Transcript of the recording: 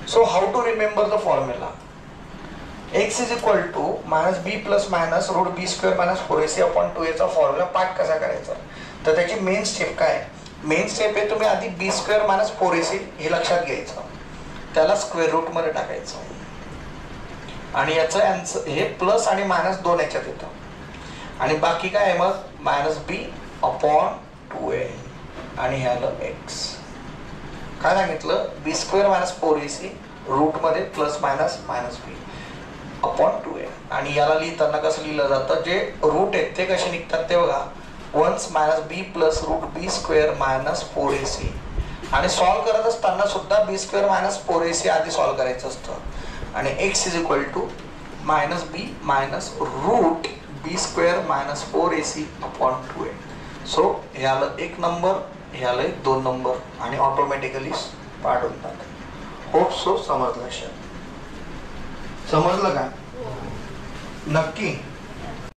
So how to remember the formula? X is equal to minus b plus minus root b square minus 4ac upon 2a चा formula पाठ कसा करायचा? तर त्याची main step काय? Main step आहे तुम्ही आधी b स्क्वेअर मायनस 4ac हे लक्षात घ्यायचं, त्याला स्क्वेअर रूट मध्ये टाकायचं आणि याचं आन्सर हे प्लस आणि मायनस दोन याच्यात येतं आणि बाकी काय आहे मग मायनस b अपॉन 2a आणि हे आलं x. काय सांगितलं? b square minus 4ac root मध्ये plus minus minus b upon 2a आणि याला लिहिताना कसं लिहिलं जातं? जे रूट आहेत ते कसे निघतात ते बघा, once minus b plus root b square minus 4ac आणि सॉल्व करत असताना सुद्धा b स्क्वेअर मायनस 4ac आधी सॉल्व करायचं असतं आणि x is equal to minus b minus root b square minus 4ac upon 2a. So हे आलं 1 नंबर, हे आलं 2 नंबर आणि ऑटोमॅटिकली पाठ होतात. होप सो समजलं. समजलं का? नक्की.